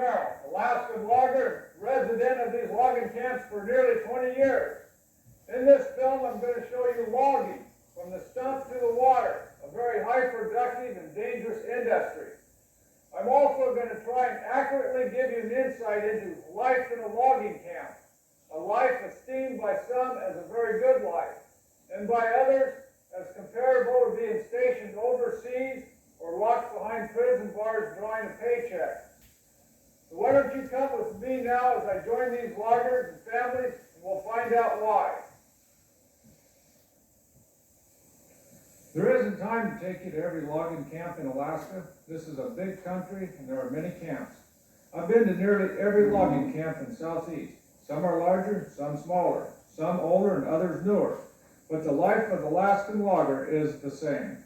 Merrill, Alaskan logger, resident of these logging camps for nearly 20 years. In this film, I'm going to show you logging from the stump to the water, a very high productive and dangerous industry. I'm also going to try and accurately give you an insight into life in a logging camp, a life esteemed by some as a very good life, and by others as comparable to being stationed overseas or locked behind prison bars drawing a paycheck. So why don't you come with me now as I join these loggers and families, and we'll find out why. There isn't time to take you to every logging camp in Alaska. This is a big country and there are many camps. I've been to nearly every logging camp in Southeast. Some are larger, some smaller, some older and others newer. But the life of the Alaskan logger is the same.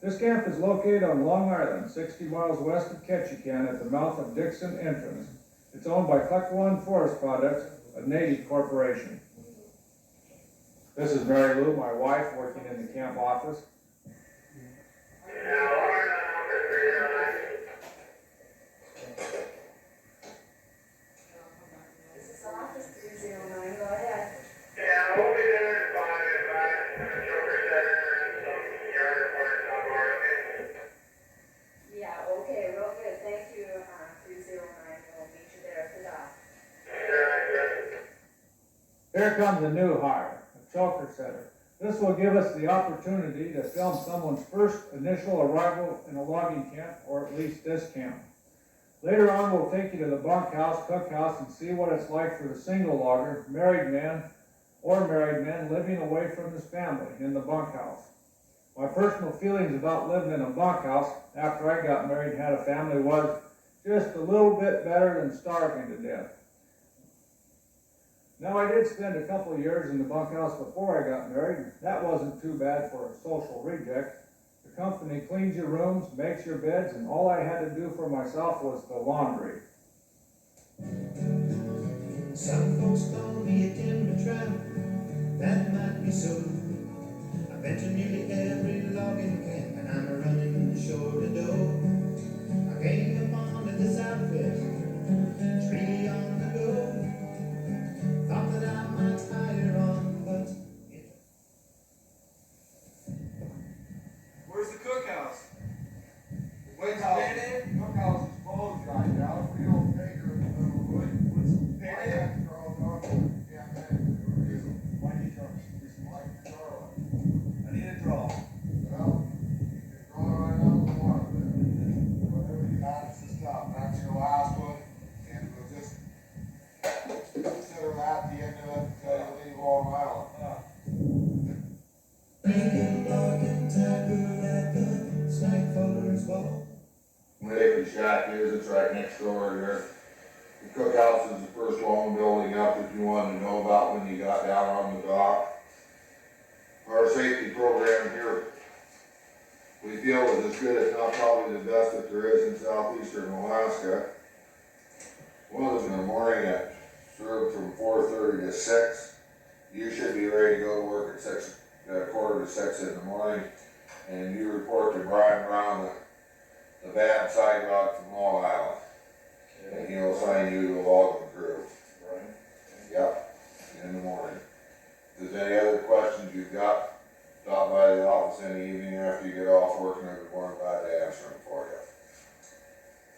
This camp is located on Long Island, 60 miles west of Ketchikan at the mouth of Dixon Entrance. It's owned by Cluck Forest Products, a native corporation. This is Merrill, my wife, working in the camp office. This is office 309, go ahead. Yeah, we'll be there in 5 minutes. Joker Center and some yard parts on board, okay? Yeah, okay, real good. Thank you, 309. We'll meet you there at the dock. Here comes a new hire, a choker setter. This will give us the opportunity to film someone's first initial arrival in a logging camp, or at least this camp. Later on, we'll take you to the bunkhouse, cookhouse, and see what it's like for the single logger, married man, or married man living away from his family in the bunkhouse. My personal feelings about living in a bunkhouse after I got married and had a family was just a little bit better than starving to death. Now, I did spend a couple of years in the bunkhouse before I got married. That wasn't too bad for a social reject. The company cleans your rooms, makes your beds, and all I had to do for myself was the laundry. Some folks call me a timber tramp, that might be so. I've been to nearly every logging camp, and I'm running short of dough. I came up onto the Southwest, it's really on the go. Thought that I might hire on, but Where's the cookhouse? Cookhouse is closed right now. We don't pay her in the middle of the week. Pay it? Why do you charge? It's like Charlie. I need a draw. Well, you're going right out of the water there. Whatever you got, it's the stuff. That's your last one. And we'll just consider that the end of it until you leave Long Island. drinking, logging, tiger at the snack followers ball. Where the shack is, it's right next door here. The cookhouse is the first long building up if you wanted to know about when you got down on the dock. Our safety program here, we feel is as good, if not probably the best that there is in southeastern Alaska. One of them in the morning at served from 4:30 to 6. You should be ready to go to work at 6, quarter to 6 in the morning, and you report to Brian Brown, the bad sidewalk from Long Island, and he'll assign you to a logging crew. Right. Yep, in the morning. If there's any other questions you've got, stop by the office any evening after you get off work, and I'll be more than glad to answer them for you.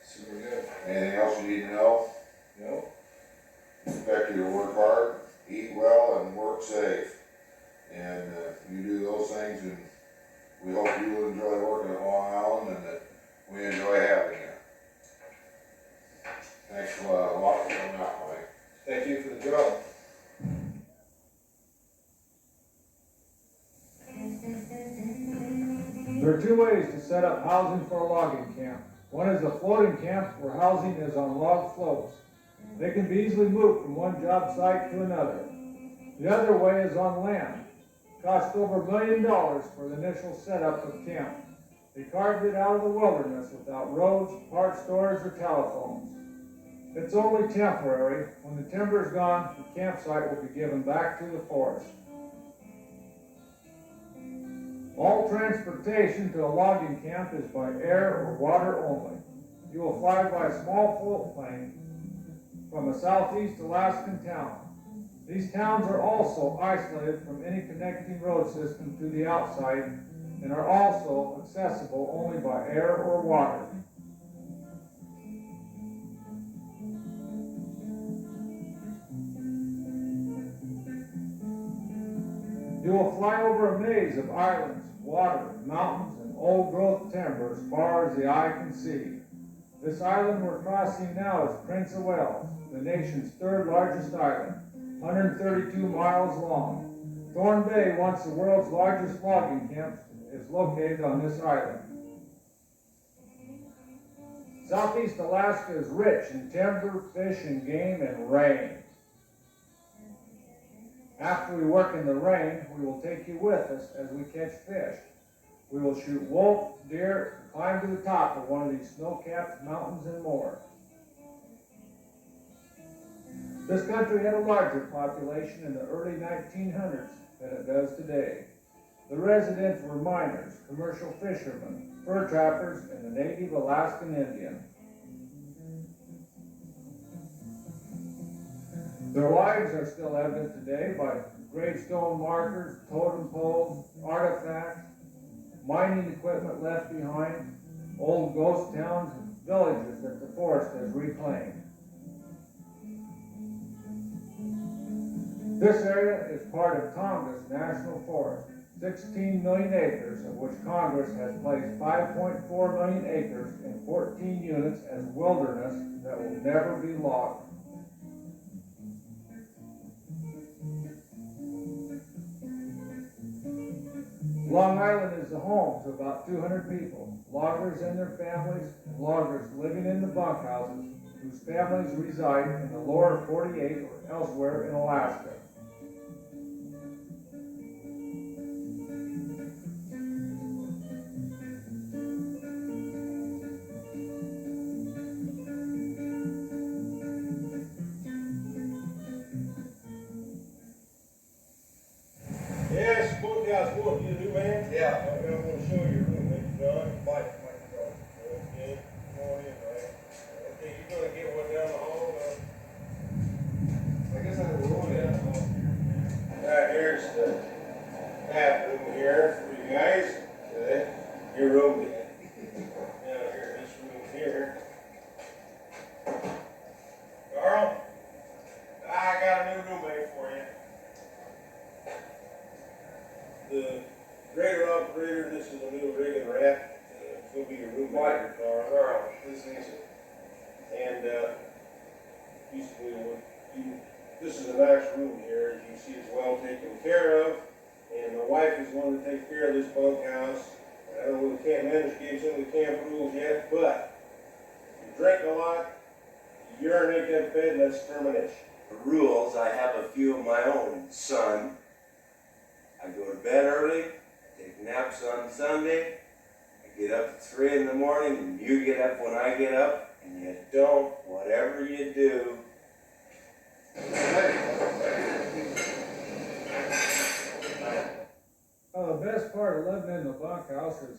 Super good. Anything else you need to know? No? Expect you to work hard, eat well, and work safe. And you do those things, and we hope you will enjoy working at Long Island and that we enjoy having you. Thanks a lot for coming out, Mike. Thank you for the job. There are two ways to set up housing for a logging camp. One is a floating camp where housing is on log floats. They can be easily moved from one job site to another. The other way is on land. It cost over $1 million for the initial setup of camp. They carved it out of the wilderness without roads, parts stores, or telephones. It's only temporary. When the timber is gone, the campsite will be given back to the forest. All transportation to a logging camp is by air or water only. you will fly by a small float plane from a southeast Alaskan town. These towns are also isolated from any connecting road system to the outside and are also accessible only by air or water. You will fly over a maze of islands, water, mountains, and old-growth timber as far as the eye can see. This island we're crossing now is Prince of Wales, the nation's third largest island, 132 miles long. Thorn Bay, once the world's largest logging camp, is located on this island. Southeast Alaska is rich in timber, fish, and game, and rain. After we work in the rain, we will take you with us as we catch fish. We will shoot wolf, deer, and climb to the top of one of these snow-capped mountains and more. This country had a larger population in the early 1900s than it does today. The residents were miners, commercial fishermen, fur trappers, and the native Alaskan Indian. Their lives are still evident today by gravestone markers, totem poles, artifacts, mining equipment left behind, old ghost towns, and villages that the forest has reclaimed. This area is part of Tongass National Forest, 16 million acres, of which Congress has placed 5.4 million acres in 14 units as wilderness that will never be logged. Long Island is the home to about 200 people, loggers and their families, and loggers living in the bunkhouses whose families reside in the lower 48 or elsewhere in Alaska. Yes, both guys, what, you the new man? Yeah. I'm gonna show you your room, Mr. John. Mike. Okay, come on in, right? Okay, you're gonna get one down the hall, I guess I will roll it. Right, here's the bathroom here for you guys. Okay, your room. Now here, this room here. Carl, I got a new roommate for you. The grader operator, this is a new rig and rack. It's gonna be your roommate, Carl. This is easy. And, this is a nice room here, as you see, it's well taken care of. And my wife is one that takes care of this bunkhouse. I don't know, we can't manage to get some of the camp rules yet, but if you drink a lot, you urinate that bed, and that's termination. The rules, I have a few of my own, son. I go to bed early, take naps on Sunday, I get up at 3 in the morning, and you get up when I get up, and you don't, whatever you do. The best part of living in the bunkhouse is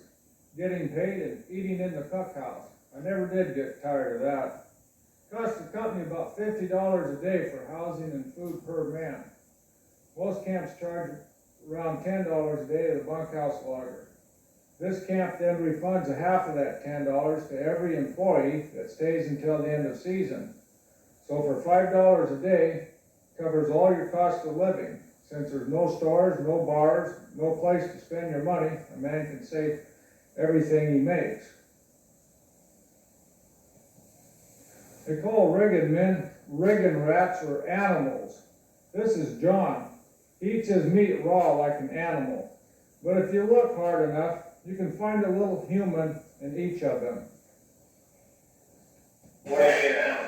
getting paid and eating in the cookhouse. I never did get tired of that. It costs the company about $50 a day for housing and food per man. Most camps charge around $10 a day to the bunkhouse logger. This camp then refunds a half of that $10 to every employee that stays until the end of season. So for $5 a day, covers all your cost of living. Since there's no stores, no bars, no place to spend your money, a man can save everything he makes. They call rigging men rigging rats or animals. This is John. He eats his meat raw like an animal. But if you look hard enough, you can find a little human in each of them. What do you get now?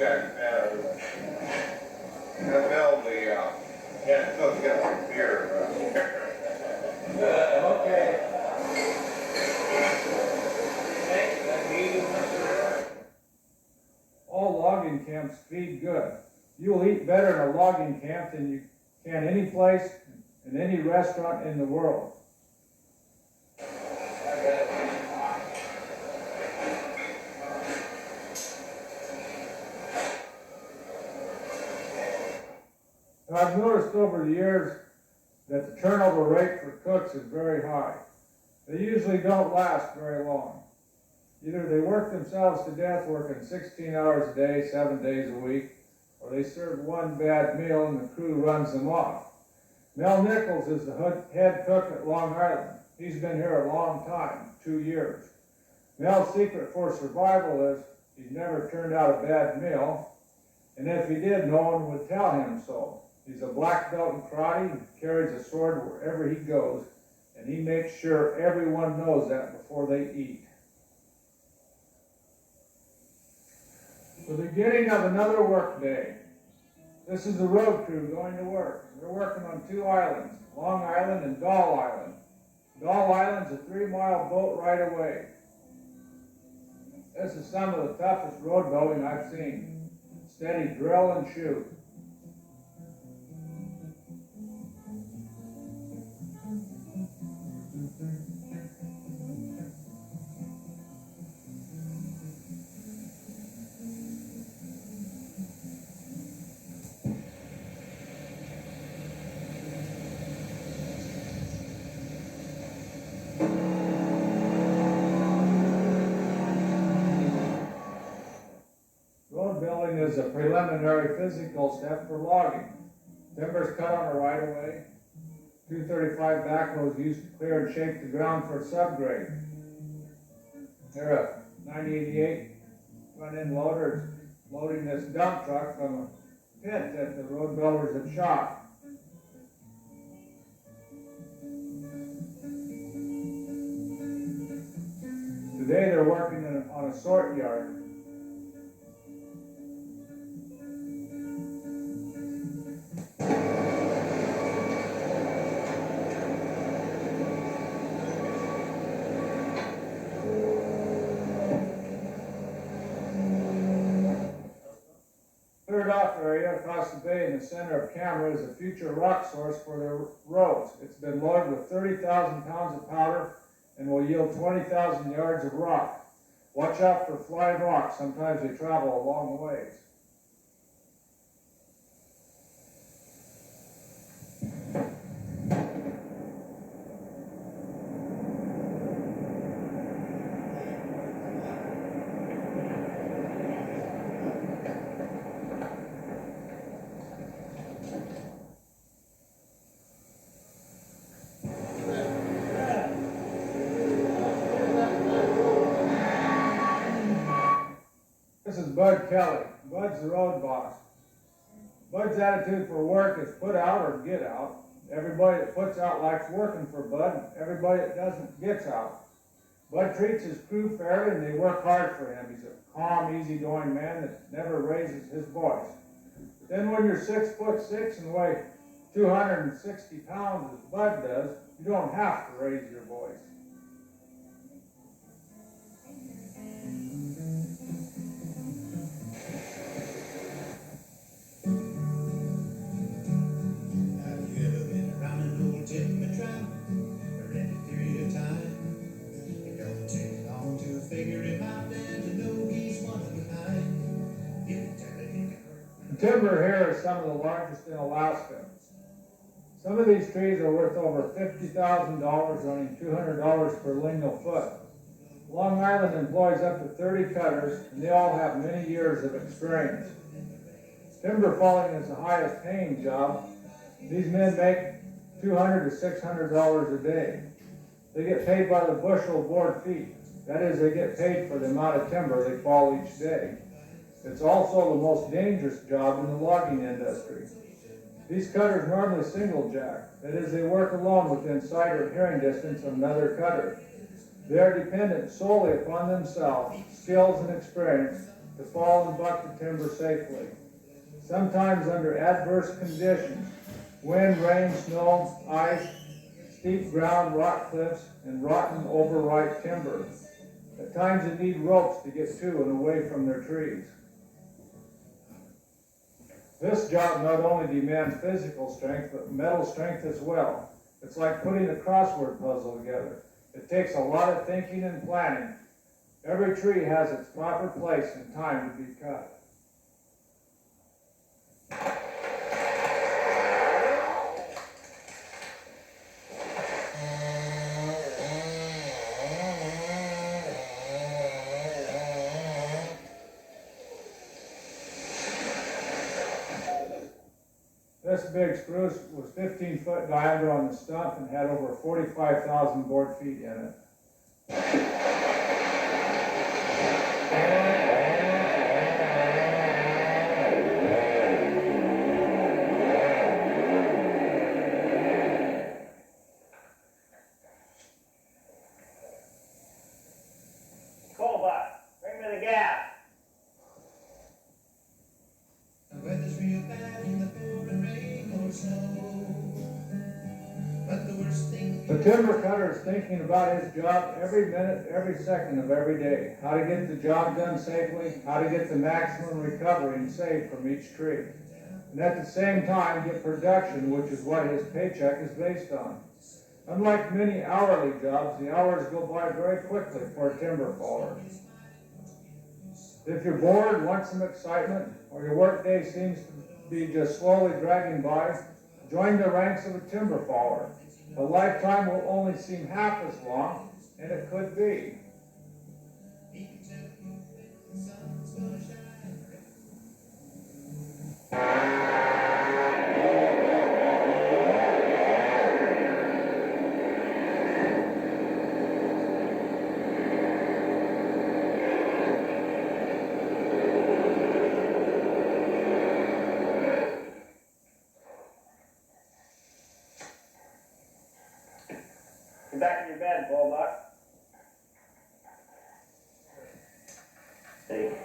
check, Mel, can't cook, get some beer. Okay. All logging camps feed good. You'll eat better in a logging camp than you can any place in any restaurant in the world. I've noticed over the years that the turnover rate for cooks is very high. They usually don't last very long. Either they work themselves to death working 16 hours a day, 7 days a week, or they serve one bad meal and the crew runs them off. Mel Nichols is the head cook at Long Island. He's been here a long time, 2 years. Mel's secret for survival is he's never turned out a bad meal, and if he did, no one would tell him so. He's a black belt in karate, carries a sword wherever he goes, and he makes sure everyone knows that before they eat. The beginning of another work day. This is the road crew going to work. They're working on 2 islands, Long Island and Doll Island. Doll Island's a 3-mile boat ride away. This is some of the toughest road building I've seen. Steady drill and shoot. Road building is a preliminary physical step for logging. Timber's cut on a right-of-way. 235 backhoes used to clear and shake the ground for subgrade. Here a 988 front-end loader is loading this dump truck from a pit that the road builders have shot. Today they're working on a sort yard. Cleared off area across the bay in the center of camera is a future rock source for their roads. It's been loaded with 30,000 pounds of powder and will yield 20,000 yards of rock. Watch out for flying rocks. Sometimes they travel a long ways. This is Bud Kelly. Bud's the road boss. Bud's attitude for work is put out or get out. Everybody that puts out likes working for Bud. Everybody that doesn't gets out. Bud treats his crew fairly and they work hard for him. He's a calm, easygoing man that never raises his voice. But then when you're 6'6" and weigh 260 pounds as Bud does, you don't have to raise your voice. The timber here is some of the largest in Alaska. Some of these trees are worth over $50,000, running $200 per lineal foot. Long Island employs up to 30 cutters, and they all have many years of experience. Timber falling is the highest paying job. These men make $200 to $600 a day. They get paid by the bushel board feet. That is, they get paid for the amount of timber they fall each day. It's also the most dangerous job in the logging industry. These cutters normally single jack. That is, they work alone within sight or hearing distance of another cutter. They are dependent solely upon themselves, skills and experience, to fall and buck the timber safely. Sometimes under adverse conditions, wind, rain, snow, ice, steep ground, rock cliffs, and rotten overripe timber. At times they need ropes to get to and away from their trees. This job not only demands physical strength, but mental strength as well. It's like putting a crossword puzzle together. It takes a lot of thinking and planning. Every tree has its proper place and time to be cut. This big spruce was 15 foot diameter on the stump and had over 45,000 board feet in it. The weather's real bad in the pouring rain or snow. But the worst thing The timber cutter is thinking about his job every minute, every second of every day. How to get the job done safely, how to get the maximum recovery and save from each tree. And at the same time, get production, which is what his paycheck is based on. Unlike many hourly jobs, the hours go by very quickly for a timber faller. If you're bored, want some excitement, or your workday seems to be just slowly dragging by, join the ranks of a timber faller. A lifetime will only seem half as long, and it could be. Get back in your bed, Bullbuck. Stay.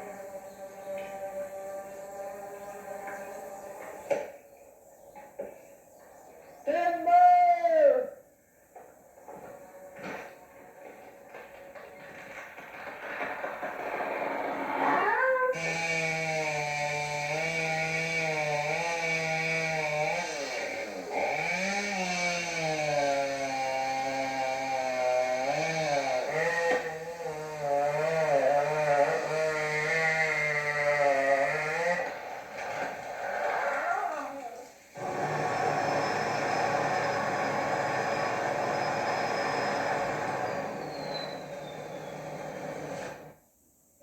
Timber!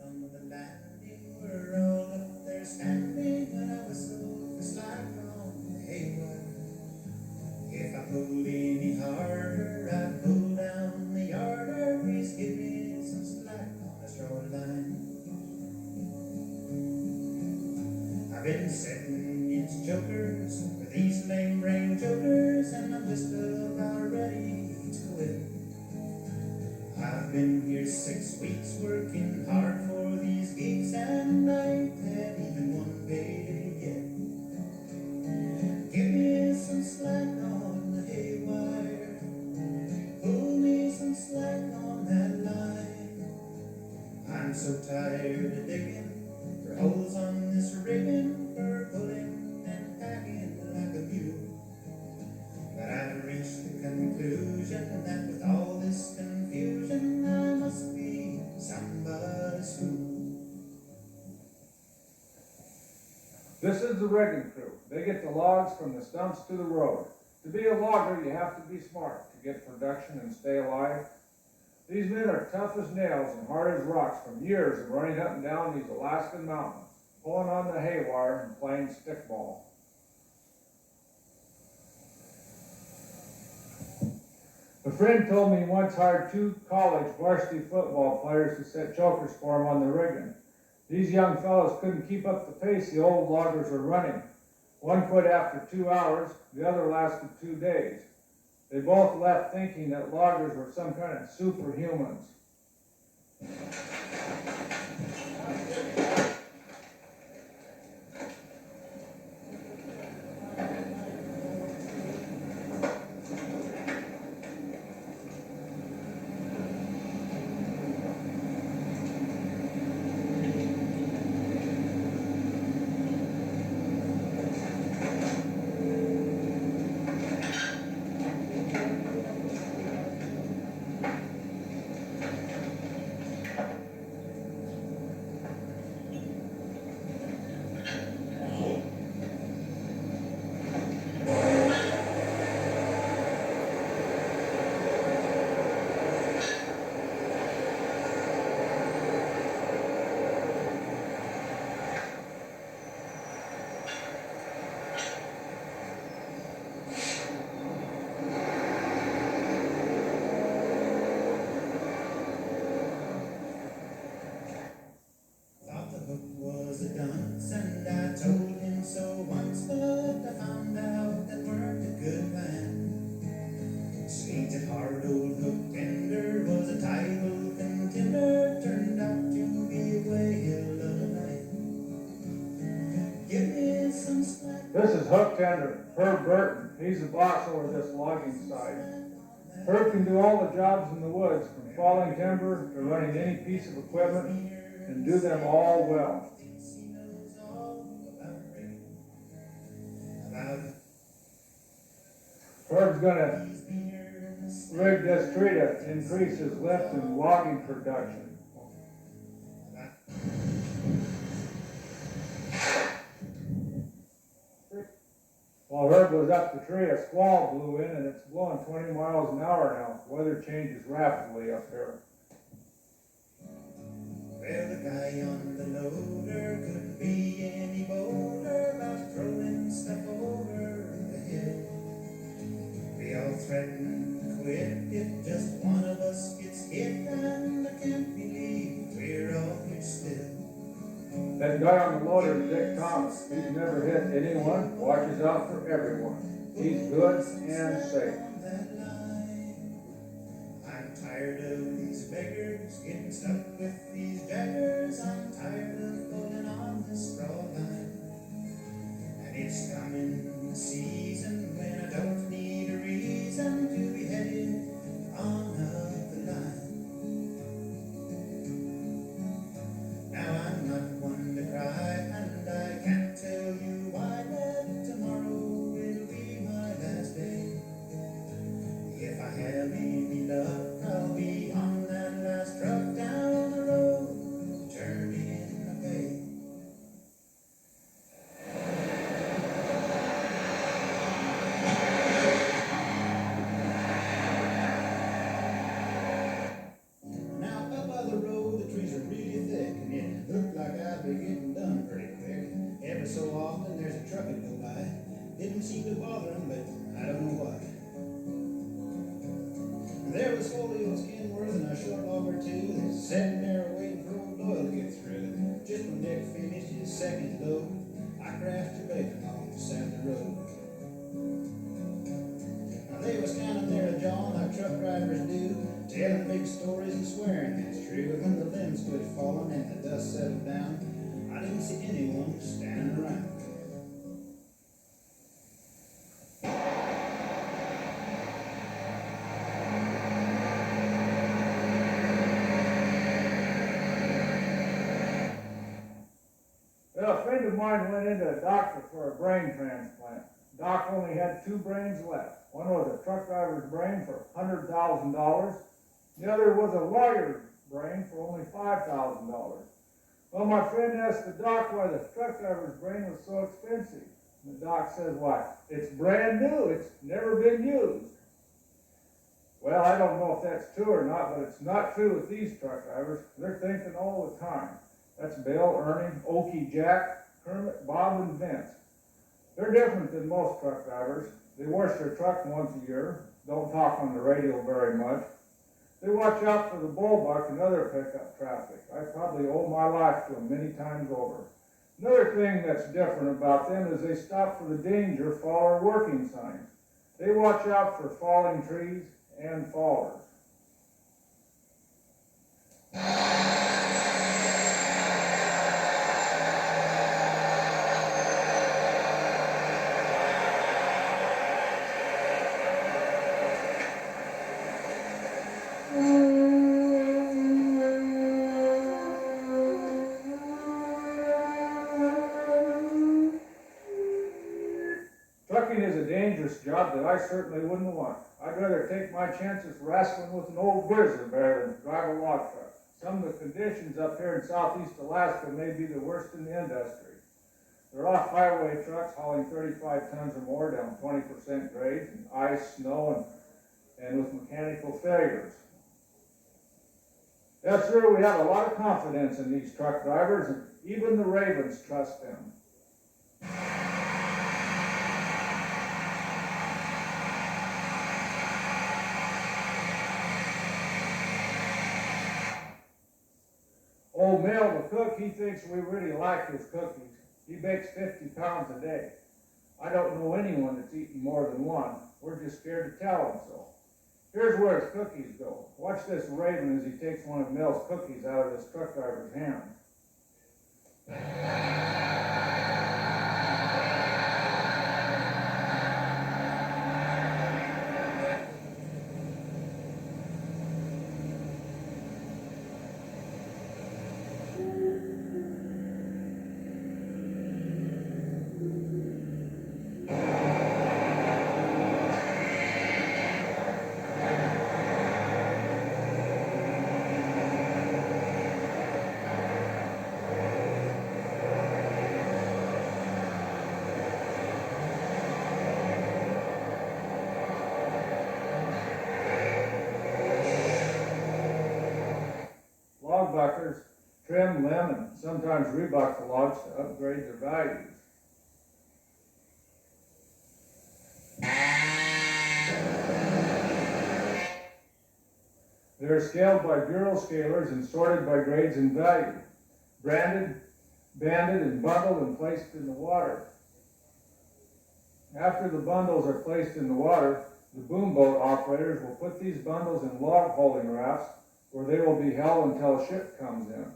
on the landing, we're all up there standing when I whistle the slide on the haywire. If I pulled any harder, I'd pull down the yard. Please give me some slack on the shoreline. I've been setting its jokers for these lame brain jokers, and I'm just about ready to quit. I've been here 6 weeks working hard for these gigs, and I ain't had even one payday yet. Give me some slack on the haywire, pull me some slack on that line. I'm so tired of digging for holes on this rigging, for pulling and packing like a mule. But I've reached the conclusion that with all this confusion, I must be somebody's fool. This is the rigging crew. They get the logs from the stumps to the road. To be a logger, you have to be smart to get production and stay alive. These men are tough as nails and hard as rocks from years of running up and down these Alaskan mountains, pulling on the haywire and playing stickball. A friend told me he once hired 2 college varsity football players to set chokers for him on the rigging. These young fellows couldn't keep up the pace the old loggers were running. One quit after 2 hours, the other lasted 2 days. They both left thinking that loggers were some kind of superhumans. months, and I told him so once, but I found out that weren't a good plan. Sweet and hard old hook tender was a title contender, turned out to be a whale of a night. Give me some slack. This is hook tender, Herb Burton. He's the boss over this logging site. Herb can do all the jobs in the woods, from falling timber to running any piece of equipment, and do them all well. Herb's gonna rig this tree to increase his lift and logging production. While Herb was up the tree, a squall blew in, and it's blowing 20 miles an hour now. Weather changes rapidly up here. Well, the guy on the loader couldn't be any bolder about throwing stuff over the hill. We all threatened to quit if just one of us gets hit, and I can't believe we're all here still. That guy on the loader is Dick Thomas. He's never hit anyone, watches out for everyone. He's good and safe. I'm tired of these beggars getting stuck with these jaggers. I'm tired of pulling on this straw line. And it's coming the season when I don't need a reason to be headed on up the line. Now I'm not one to cry, and I can't tell you why, but tomorrow will be my last day. If I have any luck, I'll be on that last truck down the road, turning the pay. Now up by the road, the trees are really thick, and it looked like I'd be getting done pretty quick. Every so often there's a truck that go by. Didn't seem to bother him, but I don't know why. There was Foley Skinworth and a short log or two, sitting there waiting for old Doyle to get through. Just when Dick finished his second load, I crashed a bacon on the side of the road. Now they was standing there a jawing like truck drivers do, telling big stories and swearing it's true. When the limbs quit falling and the dust settled down, I didn't see anyone standing around. Well, a friend of mine went into a doctor for a brain transplant. Doc only had 2 brains left. One was a truck driver's brain for $100,000. The other was a lawyer's brain for only $5,000. Well, my friend asked the doc why the truck driver's brain was so expensive. And the doc says, why, it's brand new. It's never been used. Well, I don't know if that's true or not, but it's not true with these truck drivers. They're thinking all the time. That's Bill, Ernie, Okie, Jack, Kermit, Bob, and Vince. They're different than most truck drivers. They wash their truck once a year, don't talk on the radio very much. They watch out for the bullbuck and other pickup traffic. I probably owe my life to them many times over. Another thing that's different about them is they stop for the danger, fall, or working signs. They watch out for falling trees and fallers. Trucking is a dangerous job that I certainly wouldn't want. I'd rather take my chances wrestling with an old grizzly bear than drive a log truck. Some of the conditions up here in southeast Alaska may be the worst in the industry. They're off-highway trucks hauling 35 tons or more down 20% grades in ice, snow, and with mechanical failures. Yes, sir, we have a lot of confidence in these truck drivers, and even the ravens trust them. Old Merrill, the cook, he thinks we really like his cookies. He bakes 50 pounds a day. I don't know anyone that's eaten more than one. We're just scared to tell him so. Here's where his cookies go. Watch this raven as he takes one of Merrill's cookies out of this truck driver's hand. Log buckers trim, limb, and sometimes rebuck the logs to upgrade their values. They are scaled by bureau scalers and sorted by grades and value, branded, banded, and bundled and placed in the water. After the bundles are placed in the water, the boom boat operators will put these bundles in log holding rafts where they will be held until a ship comes in.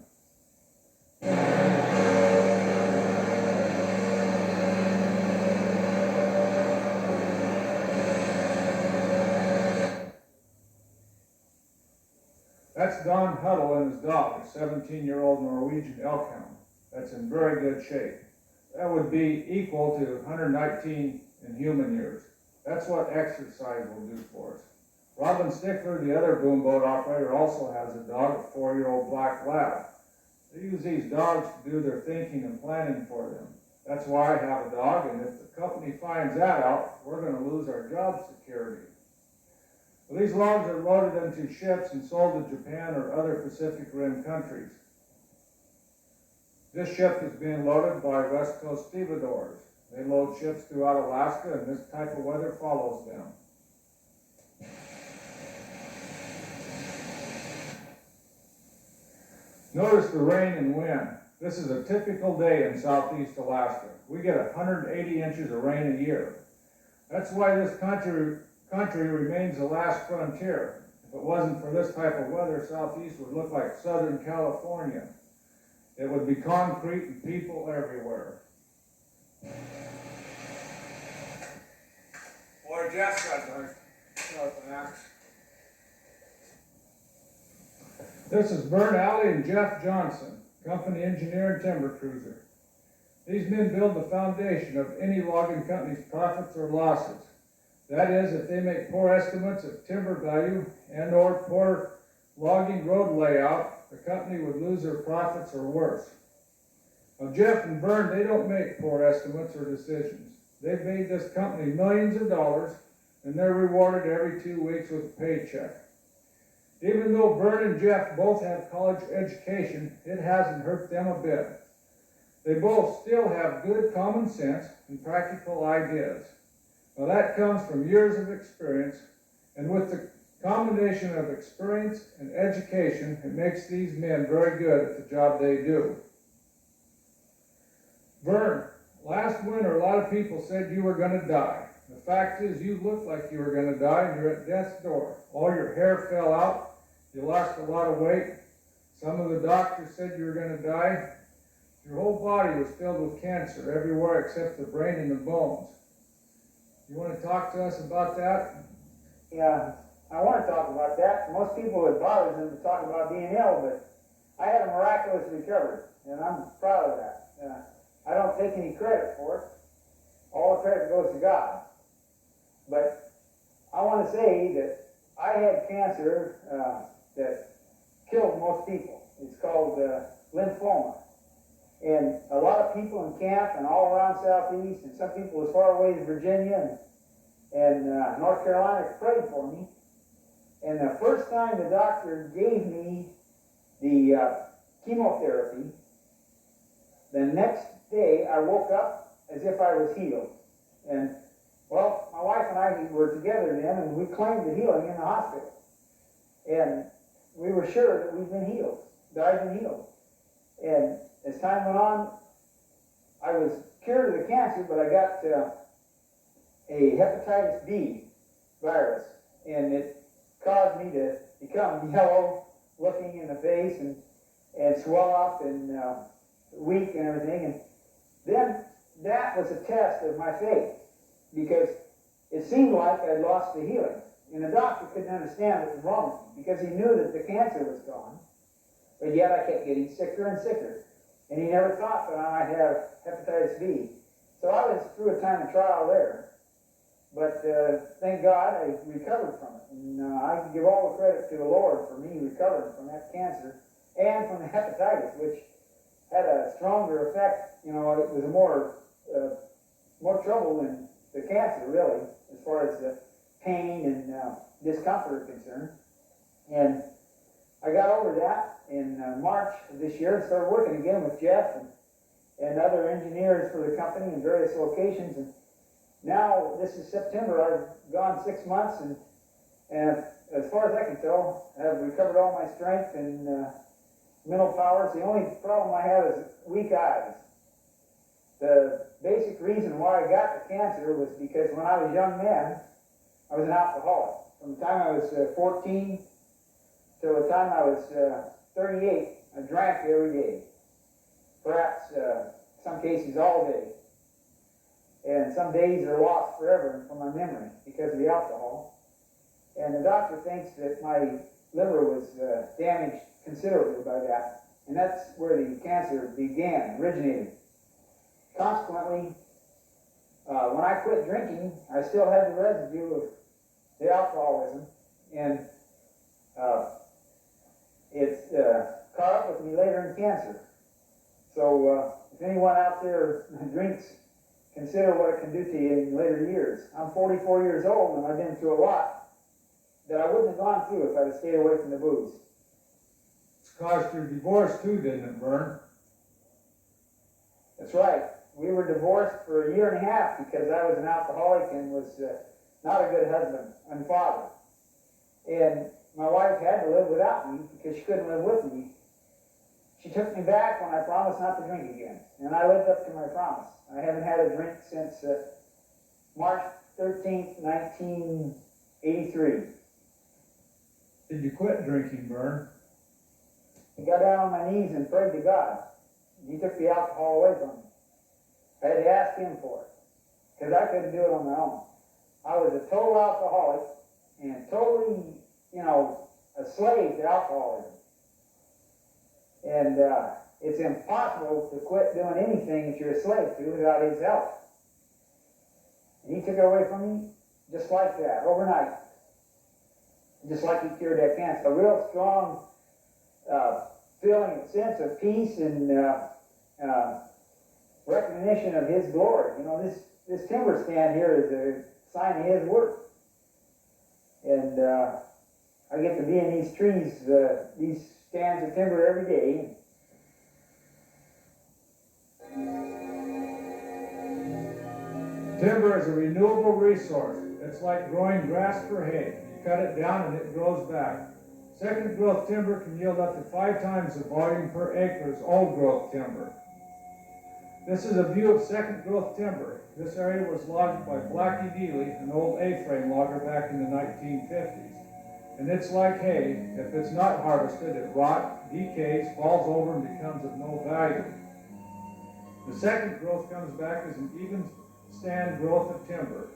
That's Don Huddle and his dog, a 17-year-old Norwegian elk hound. That's in very good shape. That would be equal to 119 in human years. That's what exercise will do for us. Robin Stickler, the other boom boat operator, also has a dog, a 4-year-old black lab. They use these dogs to do their thinking and planning for them. That's why I have a dog, and if the company finds that out, we're going to lose our job security. Well, these logs are loaded into ships and sold to Japan or other Pacific Rim countries. This ship is being loaded by West Coast stevedores. They load ships throughout Alaska, and this type of weather follows them. Notice the rain and wind. This is a typical day in southeast Alaska. We get 180 inches of rain a year. That's why this country remains the last frontier. If it wasn't for this type of weather, southeast would look like Southern California. It would be concrete and people everywhere. Boy, Jeff's got an axe. This is Vern Alley and Jeff Johnson, company engineer and timber cruiser. These men build the foundation of any logging company's profits or losses. That is, if they make poor estimates of timber value and or poor logging road layout, the company would lose their profits or worse. Now Jeff and Vern, they don't make poor estimates or decisions. They've made this company millions of dollars, and they're rewarded every 2 weeks with a paycheck. Even though Vern and Jeff both have college education, it hasn't hurt them a bit. They both still have good common sense and practical ideas. Now that comes from years of experience, and with the combination of experience and education, it makes these men very good at the job they do. Vern, last winter a lot of people said you were going to die. The fact is you look like you were going to die, and you're at death's door. All your hair fell out. You lost a lot of weight. Some of the doctors said you were going to die. Your whole body was filled with cancer everywhere except the brain and the bones. You want to talk to us about that? Yeah, I want to talk about that. Most people, it bothers them to talk about being ill, but I had a miraculous recovery, and I'm proud of that. I don't take any credit for it. All the credit goes to God. But I want to say that I had cancer that killed most people. It's called lymphoma. And a lot of people in camp and all around Southeast, and some people as far away as Virginia and North Carolina prayed for me. And the first time the doctor gave me the chemotherapy, the next day I woke up as if I was healed. And well, my wife and I were together then, and we claimed the healing in the hospital. And we were sure that we'd been healed, died and healed. And as time went on, I was cured of the cancer, but I got a hepatitis B virus, and it caused me to become yellow looking in the face and swell up and weak and everything. And then that was a test of my faith, because it seemed like I'd lost the healing. And the doctor couldn't understand what was wrong with me, because he knew that the cancer was gone, but yet I kept getting sicker and sicker. And he never thought that I might have hepatitis B. So I was through a time of trial there. But thank God I recovered from it. And I can give all the credit to the Lord for me recovering from that cancer and from the hepatitis, which had a stronger effect. You know, it was more trouble than the cancer, really, as far as the pain and discomfort are concerned. And I got over that in March of this year and started working again with Jeff and other engineers for the company in various locations. And now, this is September, I've gone 6 months, and as far as I can tell, I've recovered all my strength and mental powers. The only problem I have is weak eyes. The basic reason why I got the cancer was because when I was a young man, I was an alcoholic. From the time I was 14 till the time I was 38, I drank every day. Perhaps, some cases all day. And some days are lost forever from my memory because of the alcohol. And the doctor thinks that my liver was damaged considerably by that. And that's where the cancer originated. Consequently, when I quit drinking, I still had the residue of the alcoholism. And it's caught up with me later in cancer. So if anyone out there drinks, consider what it can do to you in later years. I'm 44 years old, and I've been through a lot that I wouldn't have gone through if I'd have stayed away from the booze. It's caused your divorce too, didn't it, Vern? That's right. We were divorced for 1.5 years because I was an alcoholic and was not a good husband and father. And my wife had to live without me because she couldn't live with me. She took me back when I promised not to drink again, and I lived up to my promise. I haven't had a drink since March 13th, 1983. Did you quit drinking, Vern? I got down on my knees and prayed to God. He took the alcohol away from me. I had to ask him for it, because I couldn't do it on my own. I was a total alcoholic and totally, a slave to alcoholism. And it's impossible to quit doing anything that you're a slave to without his help. And he took it away from me just like that, overnight. Just like he cured that cancer. A real strong feeling, sense of peace and recognition of his glory. This timber stand here is a sign of his work. And I get to be in these trees, these stands of timber every day. Timber is a renewable resource. It's like growing grass for hay. You cut it down and it grows back. Second growth timber can yield up to 5 times the volume per acre as old growth timber. This is a view of second growth timber. This area was logged by Blackie Neely, an old A-frame logger back in the 1950s. And it's like hay. If it's not harvested, it rots, decays, falls over, and becomes of no value. The second growth comes back as an even stand growth of timber.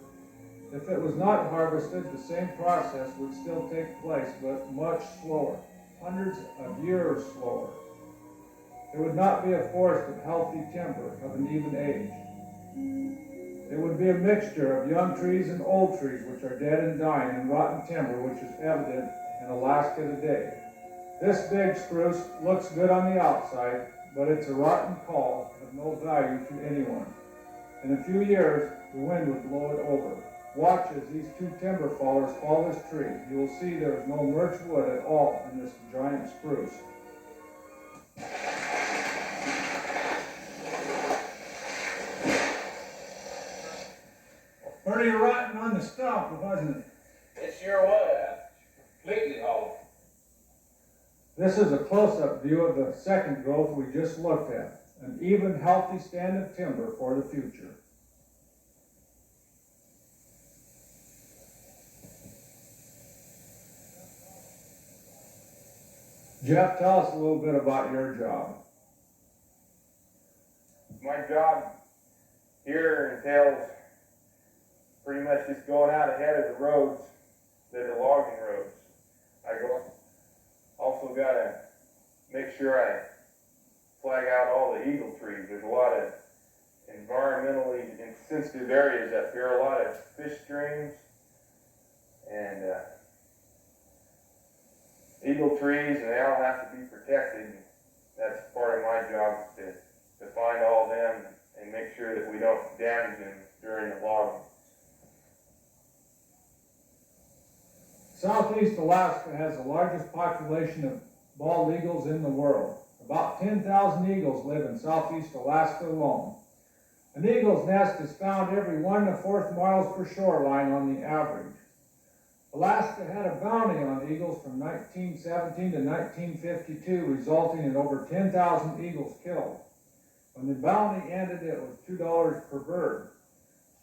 If it was not harvested, the same process would still take place, but much slower, hundreds of years slower. It would not be a forest of healthy timber of an even age. It would be a mixture of young trees and old trees, which are dead and dying, and rotten timber, which is evident in Alaska today. This big spruce looks good on the outside, but it's a rotten call of no value to anyone. In a few years, the wind would blow it over. Watch as these 2 timber fallers fall this tree. You will see there is no birch wood at all in this giant spruce. Pretty rotten on the stump, wasn't it? It sure was. Completely hollow. This is a close-up view of the second growth we just looked at, an even, healthy stand of timber for the future. Jeff, tell us a little bit about your job. My job here entails pretty much just going out ahead of the roads that are logging roads. Also gotta make sure I flag out all the eagle trees. There's a lot of environmentally sensitive areas up here, a lot of fish streams and eagle trees, and they all have to be protected. And that's part of my job is to find all of them and make sure that we don't damage them during the logging. Southeast Alaska has the largest population of bald eagles in the world. About 10,000 eagles live in southeast Alaska alone. An eagle's nest is found every 1 1/4 miles per shoreline on the average. Alaska had a bounty on eagles from 1917 to 1952, resulting in over 10,000 eagles killed. When the bounty ended, it was $2 per bird.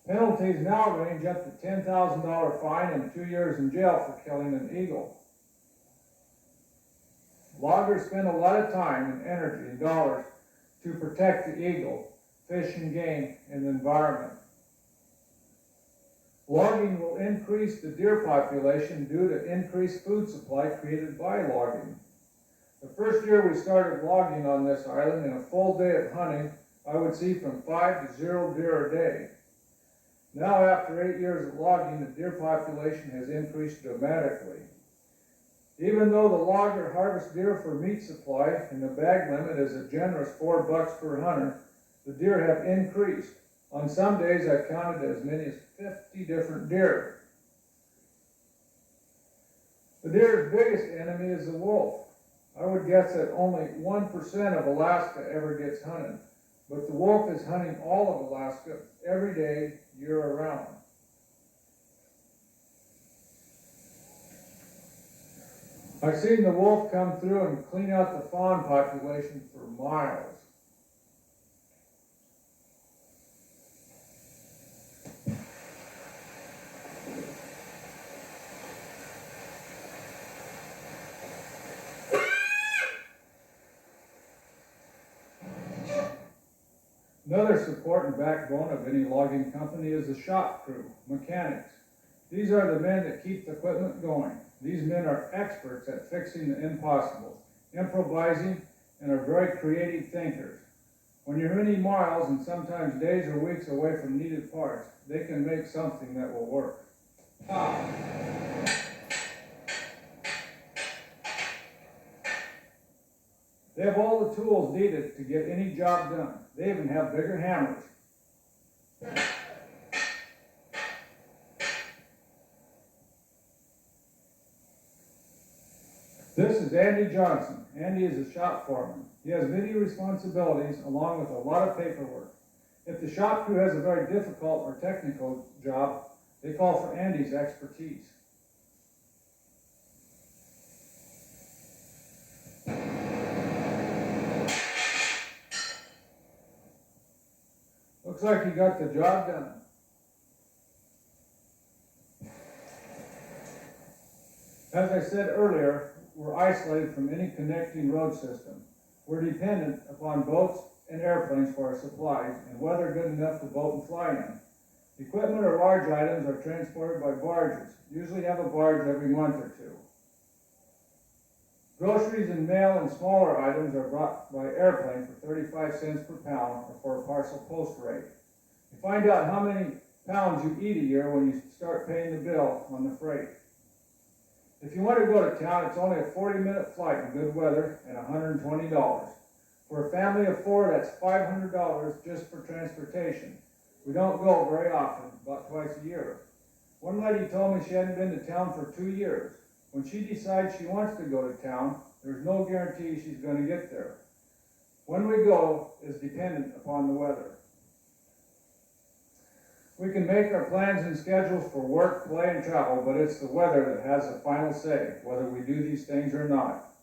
Penalties now range up to $10,000 fine and 2 years in jail for killing an eagle. Loggers spend a lot of time and energy and dollars to protect the eagle, fish and game, and the environment. Logging will increase the deer population due to increased food supply created by logging. The first year we started logging on this island, in a full day of hunting, I would see from 5 to 0 deer a day. Now, after 8 years of logging, the deer population has increased dramatically. Even though the logger harvests deer for meat supply and the bag limit is a generous $4 per hunter, the deer have increased. On some days, I counted as many as 50 different deer. The deer's biggest enemy is the wolf. I would guess that only 1% of Alaska ever gets hunted, but the wolf is hunting all of Alaska every day, year-round. I've seen the wolf come through and clean out the fawn population for miles. Another support and backbone of any logging company is the shop crew, mechanics. These are the men that keep the equipment going. These men are experts at fixing the impossible, improvising, and are very creative thinkers. When you're many miles and sometimes days or weeks away from needed parts, they can make something that will work. They have all the tools needed to get any job done. They even have bigger hammers. This is Andy Johnson. Andy is a shop foreman. He has many responsibilities along with a lot of paperwork. If the shop crew has a very difficult or technical job, they call for Andy's expertise. Looks like he got the job done. As I said earlier, we're isolated from any connecting road system. We're dependent upon boats and airplanes for our supplies and weather good enough to boat and fly in. Equipment or large items are transported by barges, usually have a barge every month or two. Groceries and mail and smaller items are brought by airplane for 35 cents per pound or for a parcel post rate. You find out how many pounds you eat a year when you start paying the bill on the freight. If you want to go to town, it's only a 40-minute flight in good weather and $120. For a family of 4, that's $500 just for transportation. We don't go very often, about twice a year. One lady told me she hadn't been to town for 2 years. When she decides she wants to go to town, there's no guarantee she's going to get there. When we go is dependent upon the weather. We can make our plans and schedules for work, play, and travel, but it's the weather that has the final say, whether we do these things or not.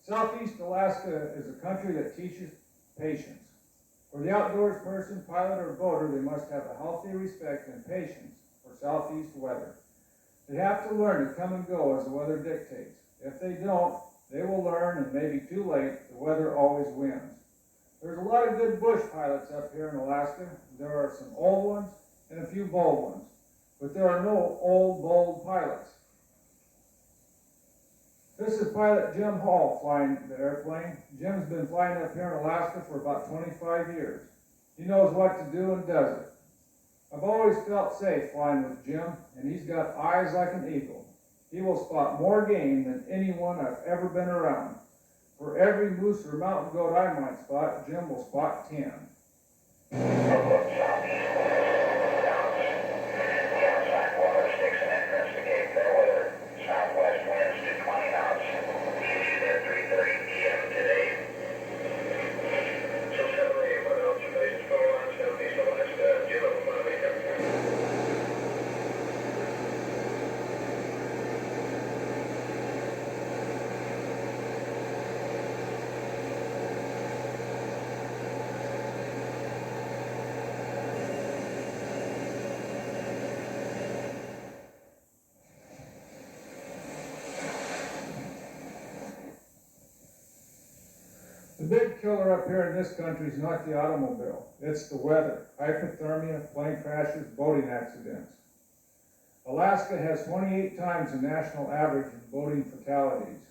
Southeast Alaska is a country that teaches patience. For the outdoors person, pilot, or boater, they must have a healthy respect and patience for southeast weather. They have to learn to come and go as the weather dictates. If they don't, they will learn, and maybe too late, the weather always wins. There's a lot of good bush pilots up here in Alaska. There are some old ones and a few bold ones, but there are no old, bold pilots. This is Pilot Jim Hall flying the airplane. Jim's been flying up here in Alaska for about 25 years. He knows what to do and does it. I've always felt safe flying with Jim, and he's got eyes like an eagle. He will spot more game than anyone I've ever been around. For every moose or mountain goat I might spot, Jim will spot 10. Southwest winds to 20 knots. Issued at 3:30 p.m. today. So 781 observations, phone line, Southeast Alaska, 015 acre. The big killer up here in this country is not the automobile, it's the weather, hypothermia, plane crashes, boating accidents. Alaska has 28 times the national average in boating fatalities.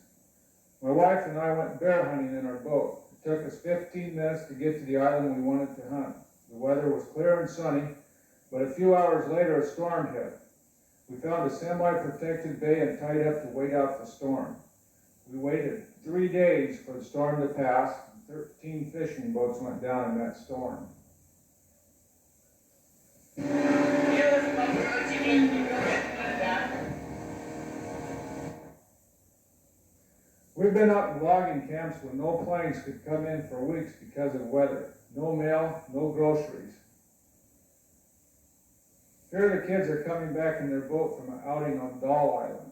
My wife and I went bear hunting in our boat. It took us 15 minutes to get to the island we wanted to hunt. The weather was clear and sunny, but a few hours later a storm hit. We found a semi-protected bay and tied up to wait out the storm. We waited 3 days for the storm to pass, and 13 fishing boats went down in that storm. We've been up in logging camps when no planes could come in for weeks because of weather. No mail, no groceries. Here the kids are coming back in their boat from an outing on Doll Island.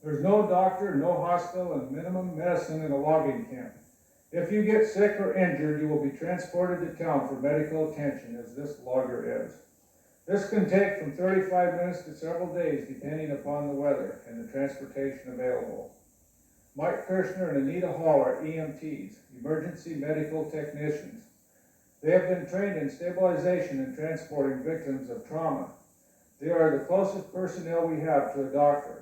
There's no doctor, no hospital, and minimum medicine in a logging camp. If you get sick or injured, you will be transported to town for medical attention, as this logger is. This can take from 35 minutes to several days, depending upon the weather and the transportation available. Mike Kirshner and Anita Hall are EMTs, emergency medical technicians. They have been trained in stabilization and transporting victims of trauma. They are the closest personnel we have to a doctor.